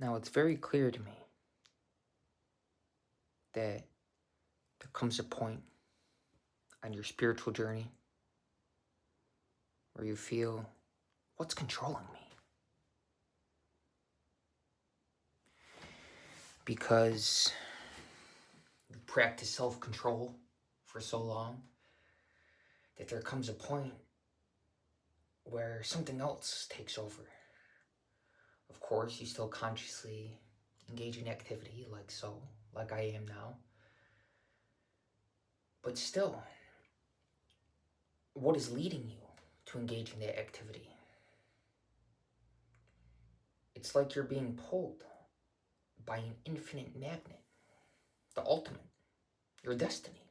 Now, it's very clear to me that there comes a point on your spiritual journey where you feel, what's controlling me? Because you practice self-control for so long that there comes a point where something else takes over. Of course, you still consciously engage in activity like I am now. But still, what is leading you to engage in that activity? It's like you're being pulled by an infinite magnet, the ultimate, your destiny.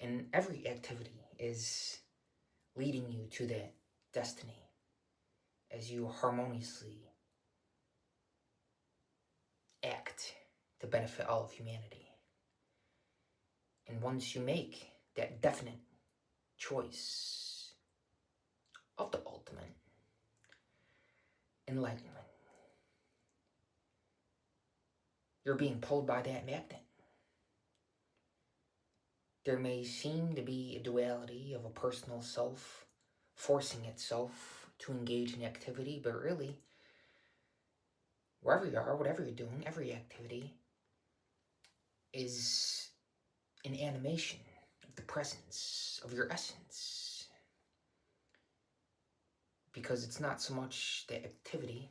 And every activity is leading you to that destiny as you harmoniously act to benefit all of humanity. And once you make that definite choice of the ultimate enlightenment, you're being pulled by that magnet. There may seem to be a duality of a personal self forcing itself to engage in activity, but really, wherever you are, whatever you're doing, every activity is an animation of the presence of your essence. Because it's not so much the activity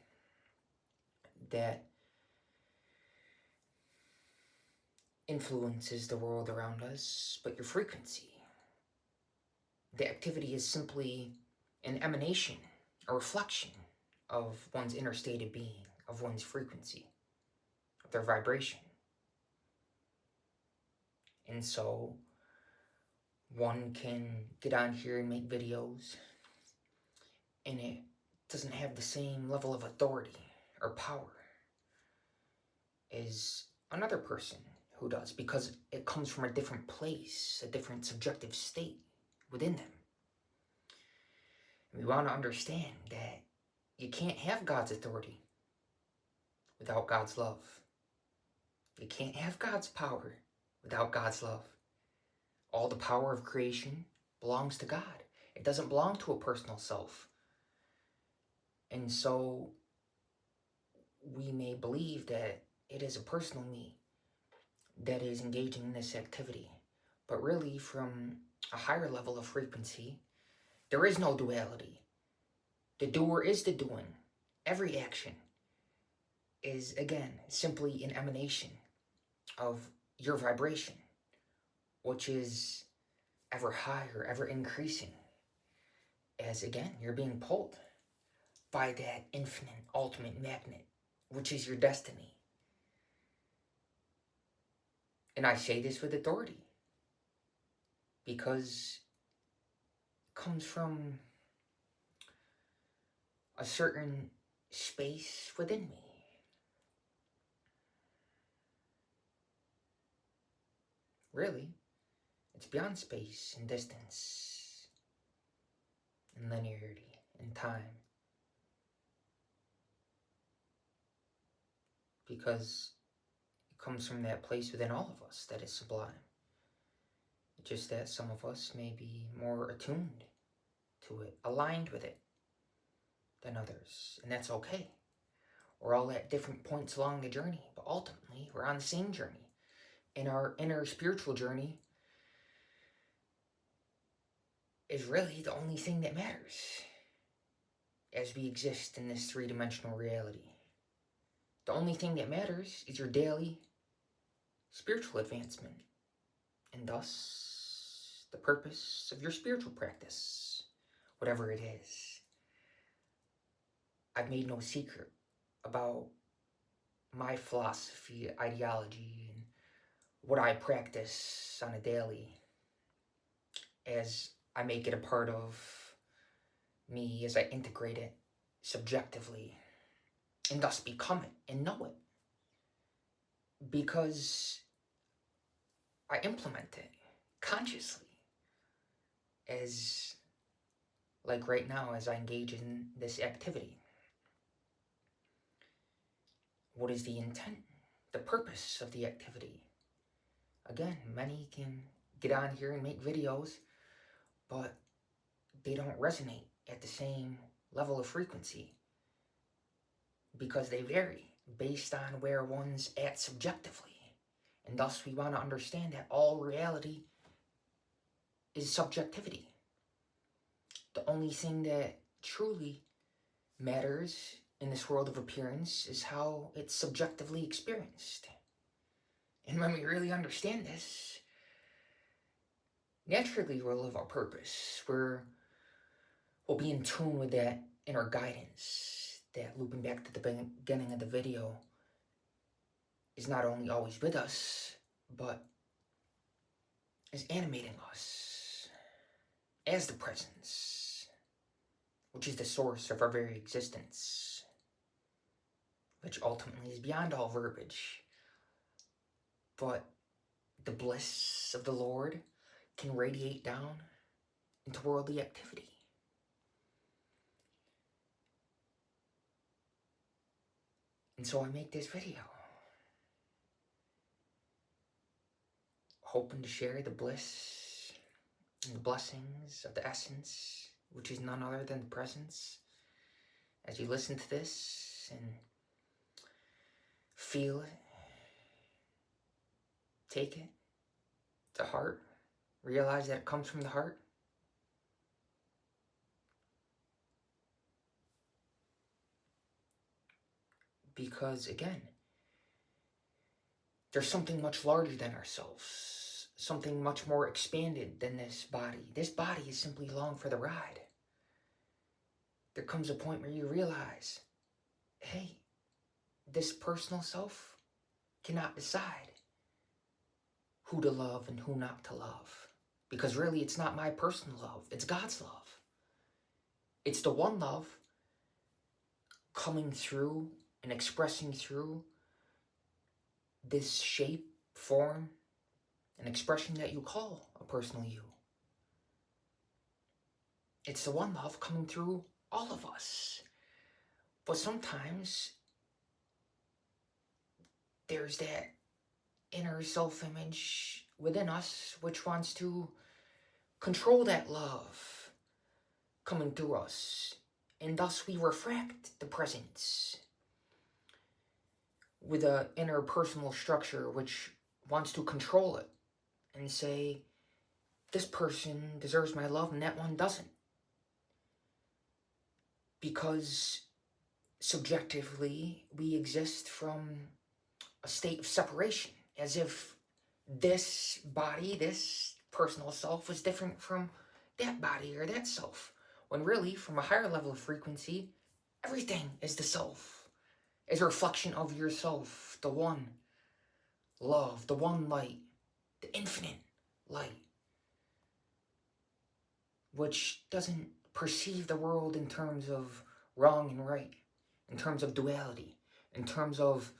that influences the world around us, but your frequency. The activity is simply an emanation, a reflection of one's inner state of being, of one's frequency, of their vibration. And so one can get on here and make videos, and it doesn't have the same level of authority or power as another person who does, because it comes from a different place, a different subjective state within them. And we want to understand that you can't have God's authority without God's love. You can't have God's power without God's love. All the power of creation belongs to God. It doesn't belong to a personal self. And so we may believe that it is a personal me that is engaging in this activity. But really, from a higher level of frequency, there is no duality. The doer is the doing. Every action is, again, simply an emanation of your vibration, which is ever higher, ever increasing, as, again, you're being pulled by that infinite, ultimate magnet, which is your destiny. And I say this with authority, because it comes from a certain space within me. Really, it's beyond space and distance and linearity and time. Because it comes from that place within all of us that is sublime. It's just that some of us may be more attuned to it, aligned with it, than others. And that's okay. We're all at different points along the journey, but ultimately, we're on the same journey. And our inner spiritual journey is really the only thing that matters as we exist in this three-dimensional reality. The only thing that matters is your daily spiritual advancement, and thus the purpose of your spiritual practice, whatever it is. I've made no secret about my philosophy, ideology, and what I practice on a daily, as I make it a part of me, as I integrate it subjectively, and thus become it and know it. Because I implement it consciously, as, like right now, as I engage in this activity. what is the intent, the purpose of the activity. Again, many can get on here and make videos, but they don't resonate at the same level of frequency because they vary based on where one's at subjectively. And thus we want to understand that all reality is subjectivity. The only thing that truly matters in this world of appearance is how it's subjectively experienced. And when we really understand this, naturally we'll live our purpose. We'll be in tune with that inner guidance that, looping back to the beginning of the video, is not only always with us, but is animating us as the presence, which is the source of our very existence, which ultimately is beyond all verbiage. But the bliss of the Lord can radiate down into worldly activity. And so I make this video, hoping to share the bliss and the blessings of the essence, which is none other than the presence. As you listen to this and feel it, take it to heart, realize that it comes from the heart. Because again, there's something much larger than ourselves, something much more expanded than this body. This body is simply along for the ride. There comes a point where you realize, hey, this personal self cannot decide who to love and who not to love. Because really, it's not my personal love, it's God's love. It's the one love coming through and expressing through this shape, form, and expression that you call a personal you. It's the one love coming through all of us. But sometimes there's that inner self-image within us which wants to control that love coming through us. And thus we refract the presence with an inner personal structure which wants to control it and say, this person deserves my love and that one doesn't. Because subjectively, we exist from a state of separation, as if this body, this personal self, was different from that body or that self. When really, from a higher level of frequency, everything is the self, is a reflection of yourself, the one love, the one light, the infinite light, which doesn't perceive the world in terms of wrong and right, in terms of duality, in terms of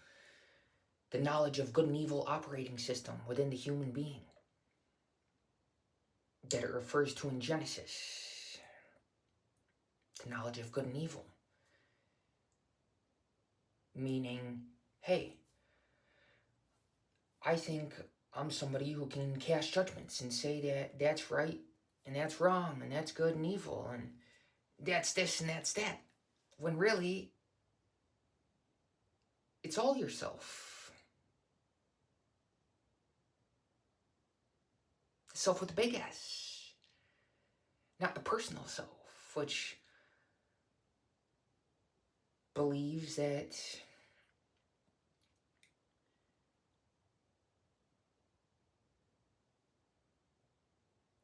the knowledge of good and evil operating system within the human being that it refers to in Genesis, the knowledge of good and evil. Meaning, hey, I think I'm somebody who can cast judgments and say that that's right and that's wrong and that's good and evil and that's this and that's that. When really, it's all yourself. The self with the big S. Not the personal self, which believes that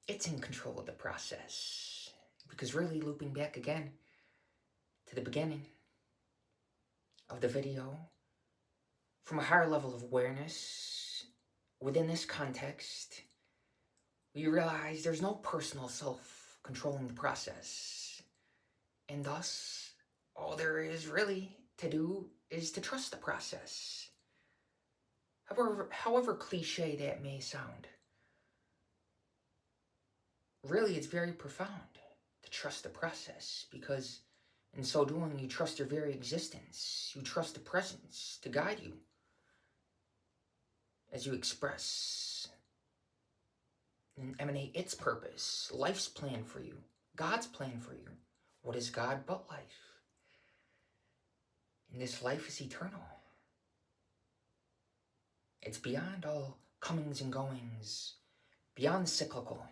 it's in control of the process. Because really, looping back again to the beginning of the video, from a higher level of awareness, within this context, we realize there's no personal self controlling the process. And thus, all there is really to do is to trust the process. However cliche that may sound. Really, it's very profound to trust the process, because In so doing, you trust your very existence. You trust the presence to guide you as you express and emanate its purpose, life's plan for you, God's plan for you. What is God but life? And this life is eternal. It's beyond all comings and goings, beyond the cyclical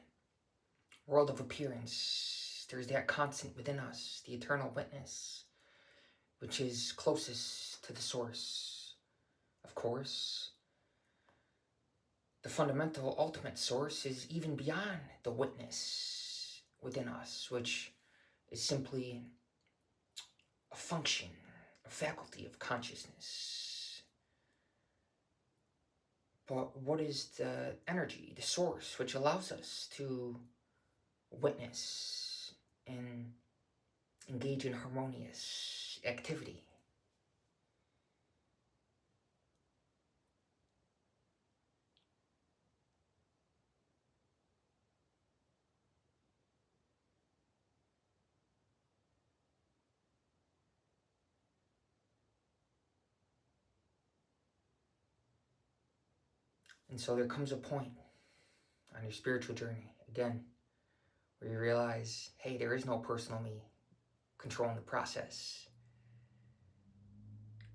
world of appearance. There's that constant within us, the eternal witness, which is closest to the source. Of course, the fundamental ultimate source is even beyond the witness within us, which is simply a function, a faculty of consciousness. But what is the energy, the source, which allows us to witness and engage in harmonious activity? And so there comes a point on your spiritual journey, again, where you realize, hey, there is no personal me controlling the process.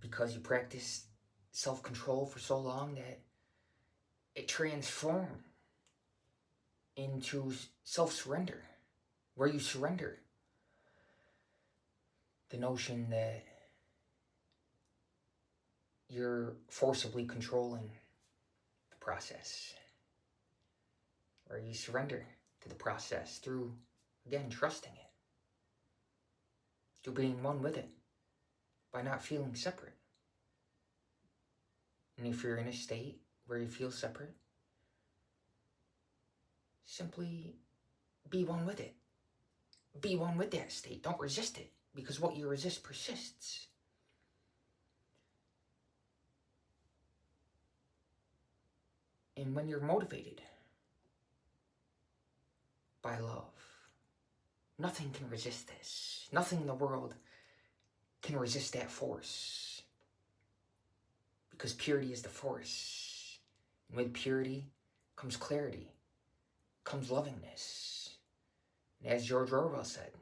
Because you practice self-control for so long that it transforms into self-surrender, where you surrender the notion that you're forcibly controlling the process, where you surrender to the process through, again, trusting it, through being one with it, by not feeling separate. And if you're in a state where you feel separate, simply be one with it. Be one with that state. Don't resist it, because what you resist persists. And when you're motivated by love, nothing can resist this. Nothing in the world can resist that force. Because purity is the force. And with purity comes clarity, comes lovingness. And as George Orwell said,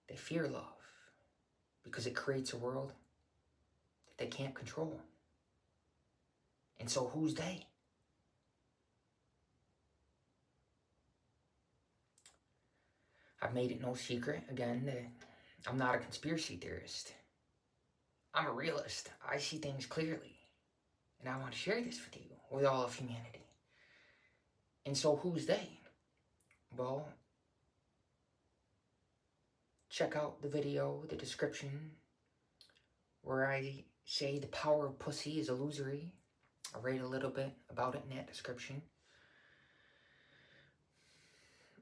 they fear love because it creates a world that they can't control. And so who's they? I've made it no secret, again, that I'm not a conspiracy theorist. I'm a realist. I see things clearly. And I want to share this with you, with all of humanity. And so who's they? Well, check out the video, the description, where I say the power of pussy is illusory. I write a little bit about it in that description.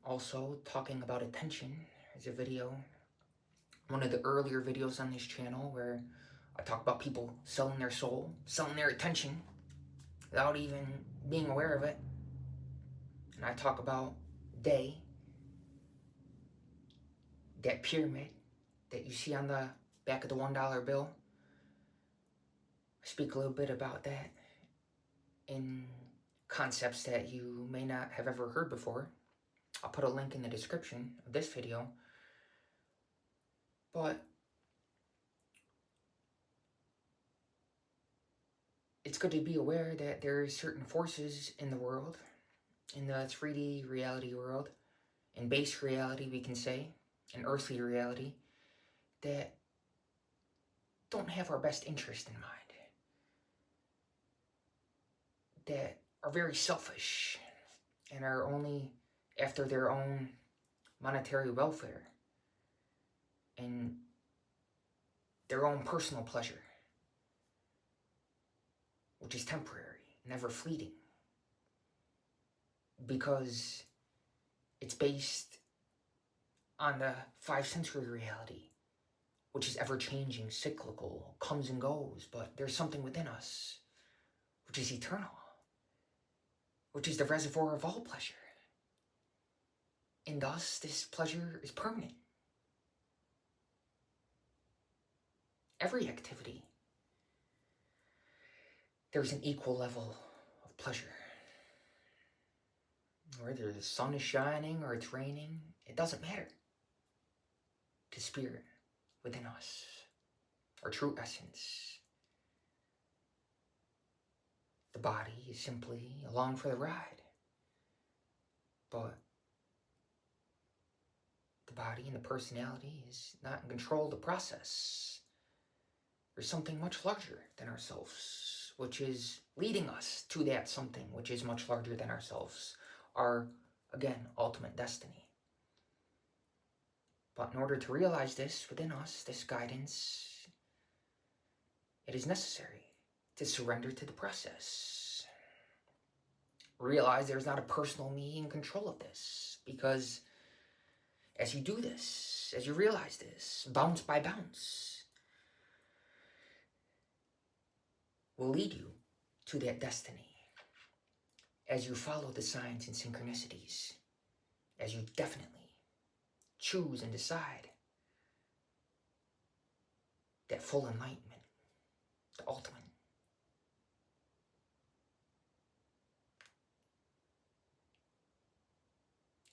Also, talking about attention is a video, one of the earlier videos on this channel, where I talk about people selling their soul, selling their attention, without even being aware of it. And I talk about they, that pyramid that you see on the back of the $1 bill. I speak a little bit about that in concepts that you may not have ever heard before. I'll put a link in the description of this video. But it's good to be aware that there are certain forces in the world, in the 3D reality world, in base reality, we can say, in earthly reality, that don't have our best interest in mind, that are very selfish and are only after their own monetary welfare and their own personal pleasure, which is temporary, never fleeting, because it's based on the 5th century reality, which is ever-changing, cyclical, comes and goes, but there's something within us which is eternal, which is the reservoir of all pleasure. And thus, this pleasure is permanent. Every activity, there's an equal level of pleasure. Whether the sun is shining or it's raining, it doesn't matter. The spirit within us, our true essence. The body is simply along for the ride. But the body and the personality is not in control of the process. There's something much larger than ourselves, which is leading us to that something which is much larger than ourselves. Our, again, ultimate destiny. But in order to realize this within us, this guidance, it is necessary to surrender to the process. Realize there's not a personal me in control of this, because as you do this, as you realize this, bounce by bounce, will lead you to that destiny. As you follow the signs and synchronicities, as you definitely choose and decide that full enlightenment, the ultimate,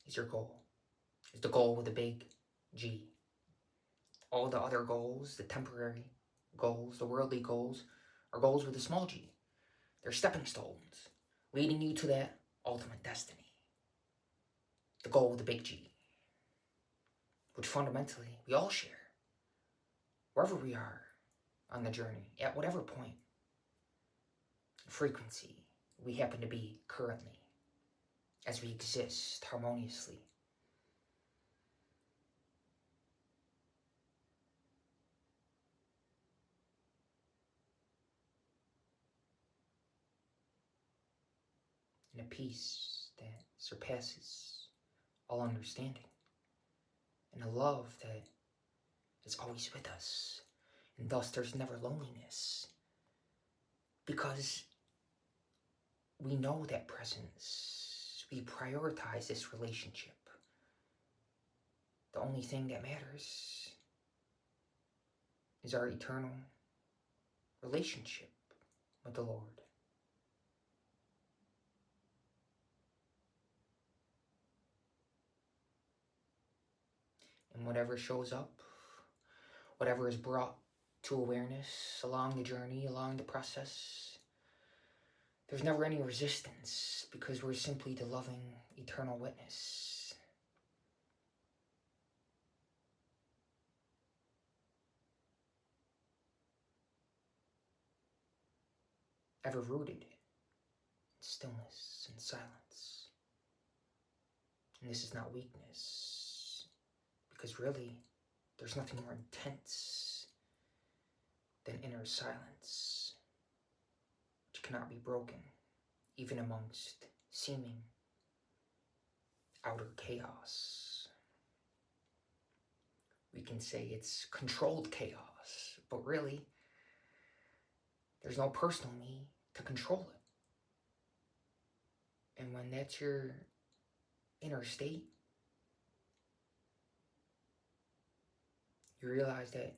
is your goal. Is the goal with a big G. All the other goals, the temporary goals, the worldly goals, are goals with a small g. They're stepping stones, leading you to that ultimate destiny. The goal with a big G, which fundamentally we all share, wherever we are on the journey, at whatever point, frequency we happen to be currently, as we exist harmoniously. In a peace that surpasses all understanding, and a love that is always with us, and thus there's never loneliness, because we know that presence. We prioritize this relationship. The only thing that matters is our eternal relationship with the Lord. And whatever shows up, whatever is brought to awareness along the journey, along the process, there's never any resistance, because we're simply the loving, eternal witness. Ever rooted in stillness and silence. And this is not weakness, because really, there's nothing more intense than inner silence, which cannot be broken, even amongst seeming outer chaos. We can say it's controlled chaos, but really, there's no personal me to control it. And when that's your inner state, you realize that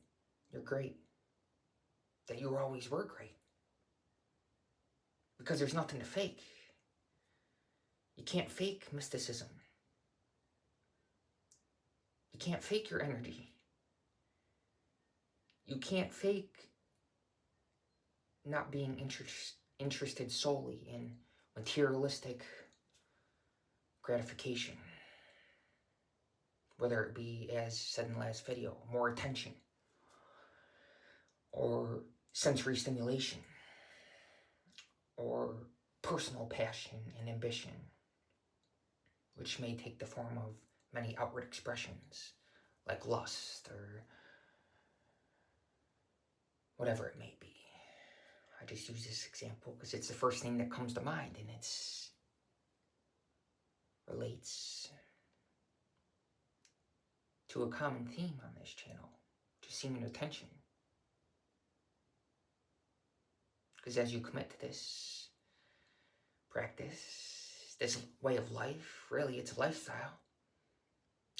you're great, that you always were great, because there's nothing to fake. You can't fake mysticism. You can't fake your energy. You can't fake not being interested solely in materialistic gratification. Whether it be, as said in the last video, more attention, or sensory stimulation, or personal passion and ambition, which may take the form of many outward expressions, like lust, or whatever it may be. I just use this example because it's the first thing that comes to mind, and it's relates to a common theme on this channel, just seeming attention. Because as you commit to this practice, this way of life, really it's a lifestyle,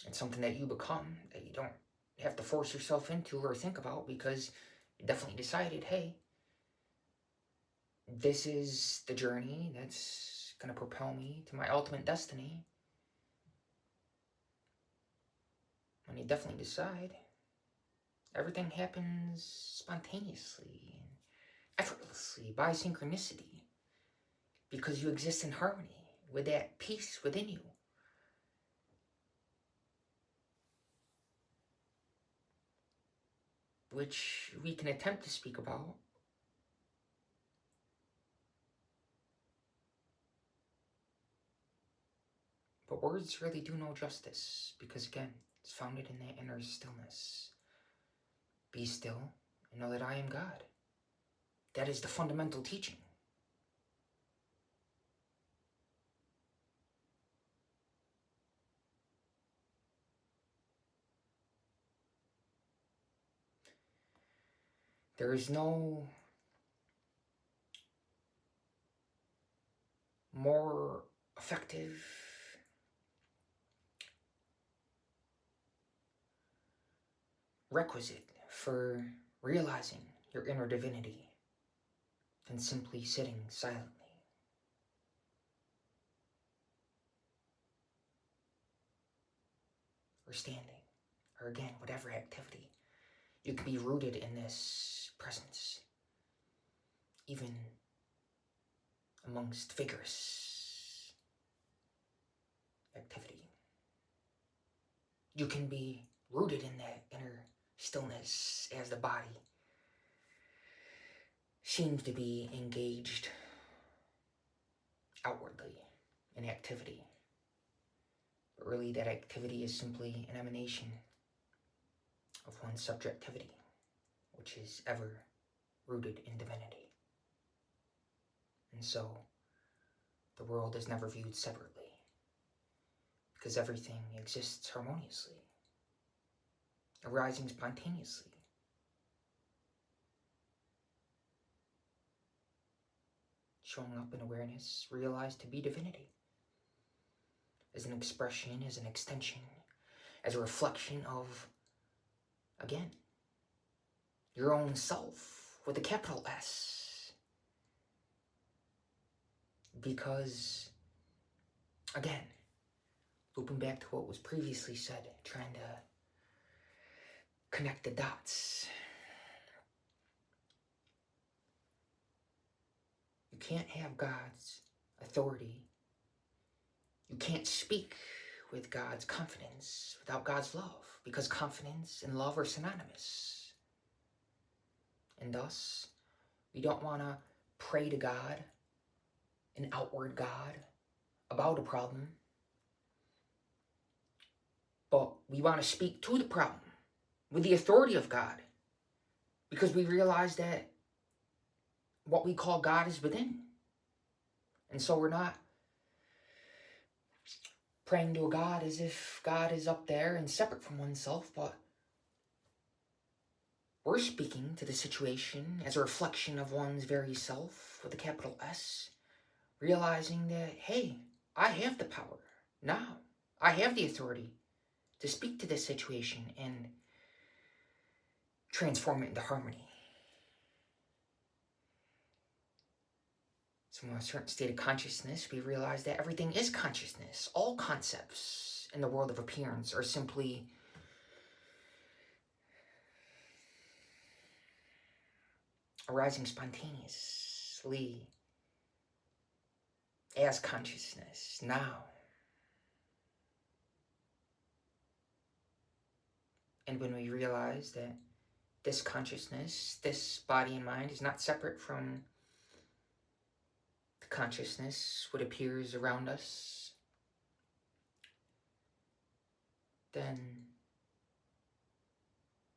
It's something that you become, that you don't have to force yourself into or think about, because you definitely decided, hey, this is the journey that's going to propel me to my ultimate destiny. When you definitely decide, everything happens spontaneously and effortlessly by synchronicity, because you exist in harmony with that peace within you. Which we can attempt to speak about, but words really do no justice, because again, it's founded in that inner stillness. Be still and know that I am God. That is the fundamental teaching. There is no more effective requisite for realizing your inner divinity than simply sitting silently. Or standing, or again, whatever activity. You can be rooted in this presence, even amongst vigorous activity. You can be rooted in that inner stillness as the body seems to be engaged outwardly in activity. But really, that activity is simply an emanation of one's subjectivity, which is ever rooted in divinity. And so, the world is never viewed separately, because everything exists harmoniously, arising spontaneously. Showing up in awareness, realized to be divinity, as an expression, as an extension, as a reflection of, again, your own self with a capital S. Because, again, looping back to what was previously said, trying to connect the dots. You can't have God's authority. You can't speak with God's confidence without God's love, because confidence and love are synonymous. And thus, we don't want to pray to God, an outward God, about a problem, but we want to speak to the problem with the authority of God, because we realize that what we call God is within. And so we're not praying to a God as if God is up there and separate from oneself, but we're speaking to the situation as a reflection of one's very self with a capital S, realizing that, hey, I have the power now. I have the authority to speak to this situation and transform it into harmony. So in a certain state of consciousness, we realize that everything is consciousness. All concepts in the world of appearance are simply arising spontaneously as consciousness now. And when we realize that this consciousness, this body and mind, is not separate from the consciousness, what appears around us, then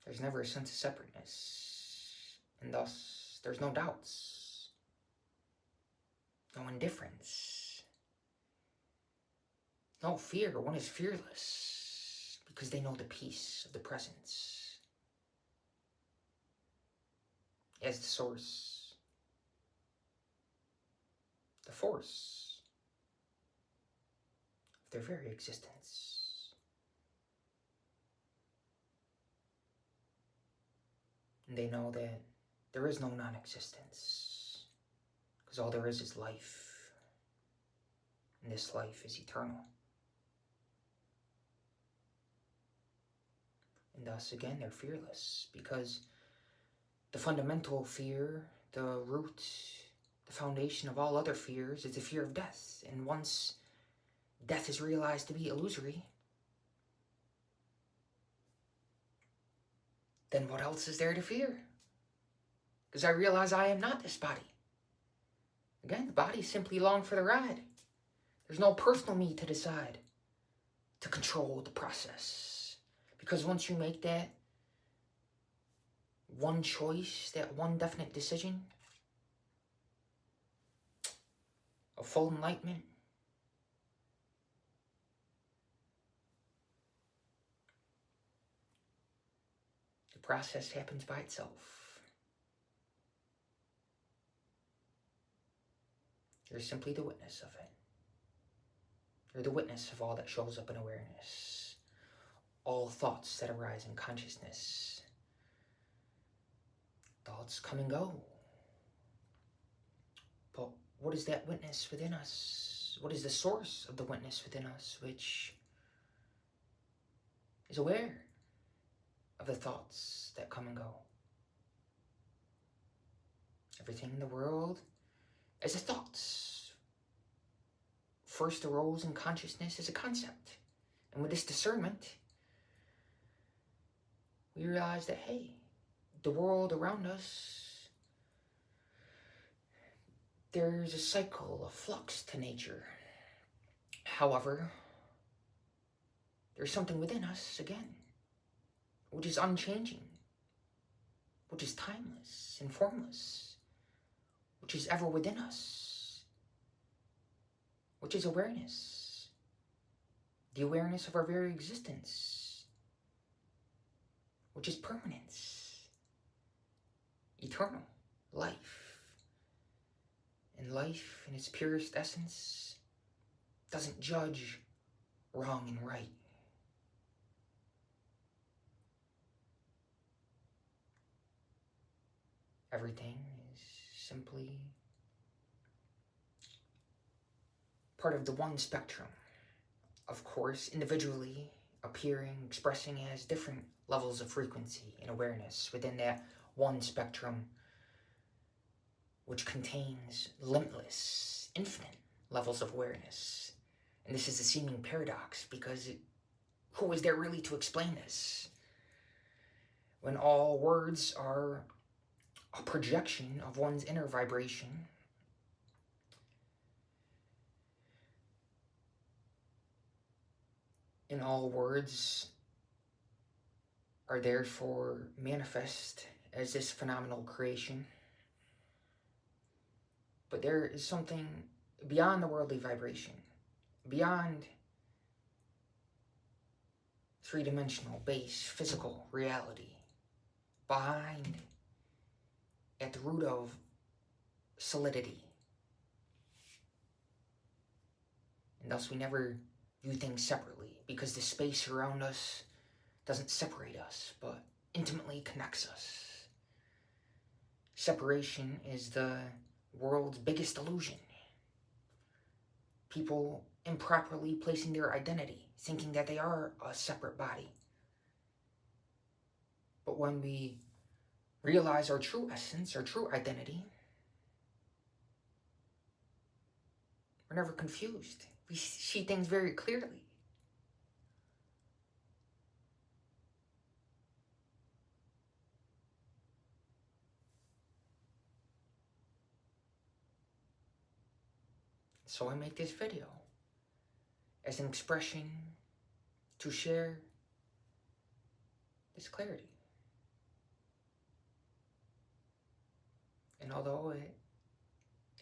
there's never a sense of separateness. And thus, there's no doubts, no indifference, no fear. One is fearless because they know the peace of the presence as the source, the force of their very existence. And they know that there is no non-existence, because all there is life, and this life is eternal. And thus, again, they're fearless, because the fundamental fear, the root, the foundation of all other fears is the fear of death. And once death is realized to be illusory, then what else is there to fear? Because I realize I am not this body. Again, the body is simply along for the ride. There's no personal me to decide, to control the process. Because once you make that one choice, that one definite decision of full enlightenment, the process happens by itself. You're simply the witness of it. You're the witness of all that shows up in awareness. All thoughts that arise in consciousness. Thoughts come and go. But what is that witness within us? What is the source of the witness within us, which is aware of the thoughts that come and go? Everything in the world is a thought. First arose in consciousness as a concept. And with this discernment, we realize that, hey, the world around us, there's a cycle of flux to nature. However, there's something within us, again, which is unchanging, which is timeless and formless, which is ever within us, which is awareness, the awareness of our very existence, which is permanence, eternal life. And life, in its purest essence, doesn't judge wrong and right. Everything is simply part of the one spectrum. Of course, individually appearing, expressing as different levels of frequency and awareness within that one spectrum, which contains limitless, infinite levels of awareness. And this is a seeming paradox, because who is there really to explain this? When all words are a projection of one's inner vibration, and all words are therefore manifest as this phenomenal creation. But there is something beyond the worldly vibration, beyond three-dimensional, base, physical reality, behind, at the root of solidity. And thus we never view things separately, because the space around us doesn't separate us, but intimately connects us. Separation is the world's biggest illusion. People improperly placing their identity, thinking that they are a separate body. But when we realize our true essence, our true identity, we're never confused. We see things very clearly. So I make this video as an expression to share this clarity. And although it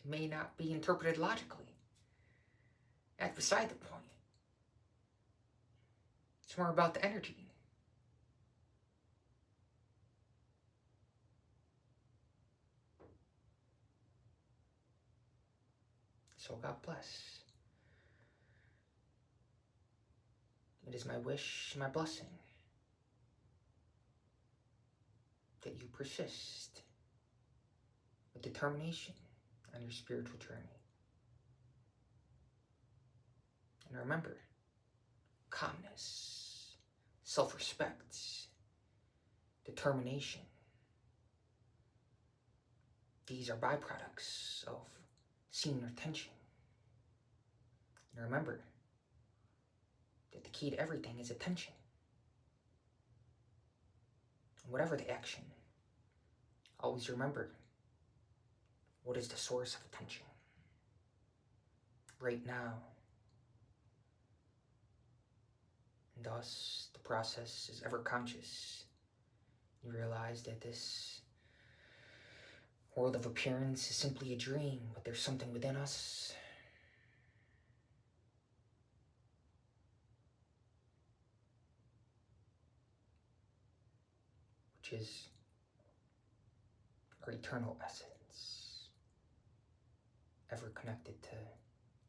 may not be interpreted logically, that's beside the point. It's more about the energy. So God bless. It is my wish, my blessing, that you persist with determination on your spiritual journey. And remember, calmness, self-respect, determination, these are byproducts of seeing your tension. And remember that the key to everything is attention. And whatever the action, always remember, what is the source of attention? Right now. And thus, the process is ever conscious. You realize that this world of appearance is simply a dream, but there's something within us which is our eternal essence, ever connected to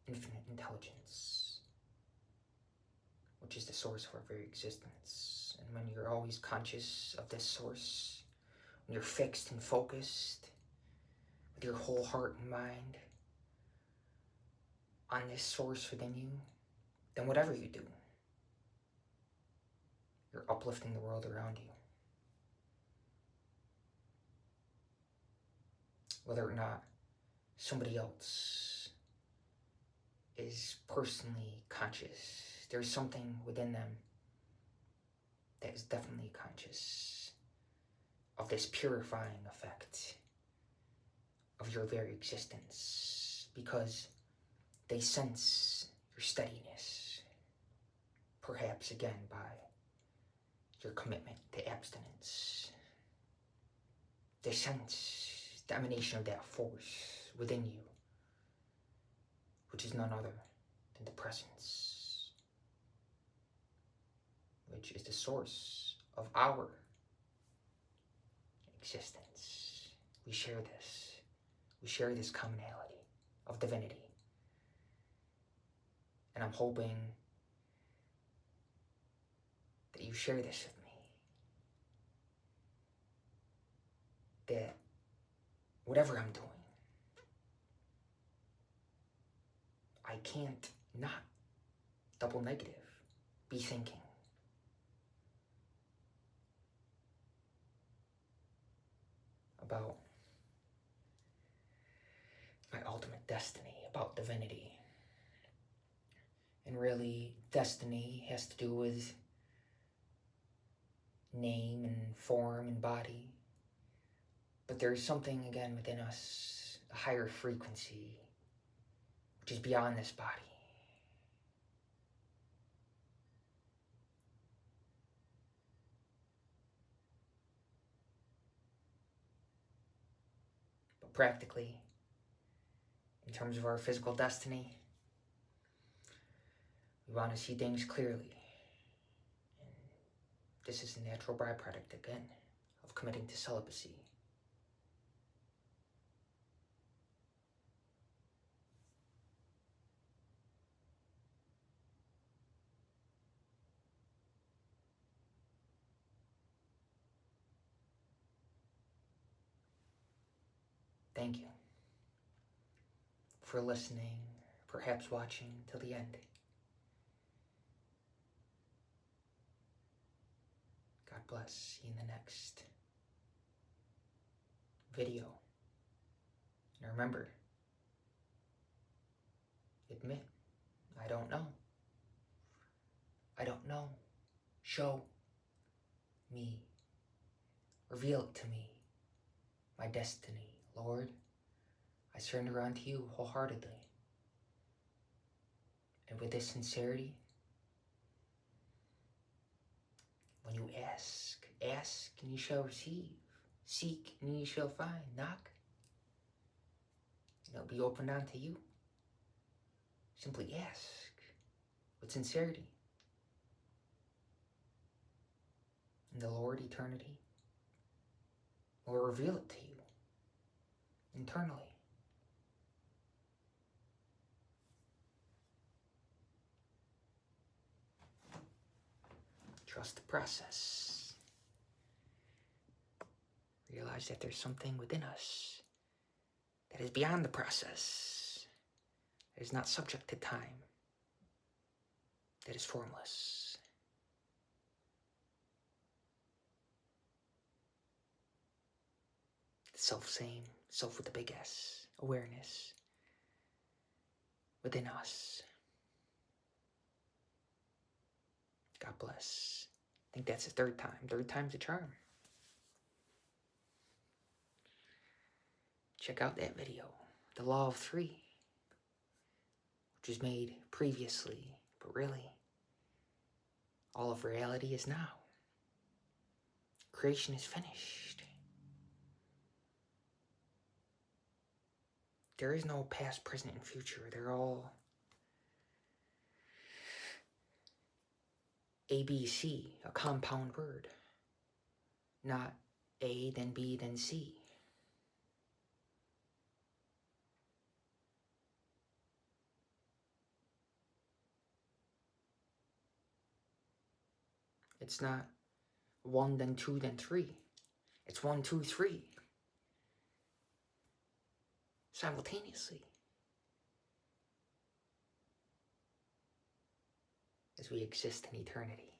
infinite intelligence, which is the source of our very existence. And when you're always conscious of this source, when you're fixed and focused with your whole heart and mind on this source within you, then whatever you do, you're uplifting the world around you. Whether or not somebody else is personally conscious, there's something within them that is definitely conscious of this purifying effect of your very existence, because they sense your steadiness, perhaps again by your commitment to abstinence. They sense the emanation of that force within you, which is none other than the presence, which is the source of our existence. We share this. We share this commonality of divinity. And I'm hoping that you share this with me. That whatever I'm doing, I can't not double negative be thinking about my ultimate destiny, about divinity. And really, destiny has to do with name and form and body. But there's something, again, within us, a higher frequency, which is beyond this body. But practically, in terms of our physical destiny, we want to see things clearly. And this is a natural byproduct, again, of committing to celibacy. Thank you for listening, perhaps watching till the end. God bless. See you in the next video. And remember, admit, I don't know. I don't know. Show me. Reveal it to me. My destiny. Lord, I surrender unto you wholeheartedly. And with this sincerity, when you ask and you shall receive. Seek and you shall find. Knock and it'll be opened unto you. Simply ask with sincerity. And the Lord, eternity, will reveal it to you internally. Trust the process. Realize that there's something within us that is beyond the process, that is not subject to time, that is formless. The self-same, self with the big S, awareness within us. God bless. I think that's the third time. Third time's a charm. Check out that video, The Law of Three, which was made previously, but really, all of reality is now. Creation is finished. There is no past, present, and future. They're all ABC, a compound word. Not A, then B, then C. It's not 1, then 2, then 3. It's 1, 2, 3. Simultaneously. As we exist in eternity.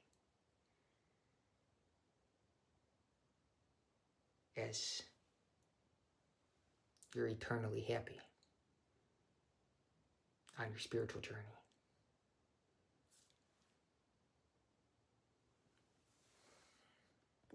As you're eternally happy on your spiritual journey.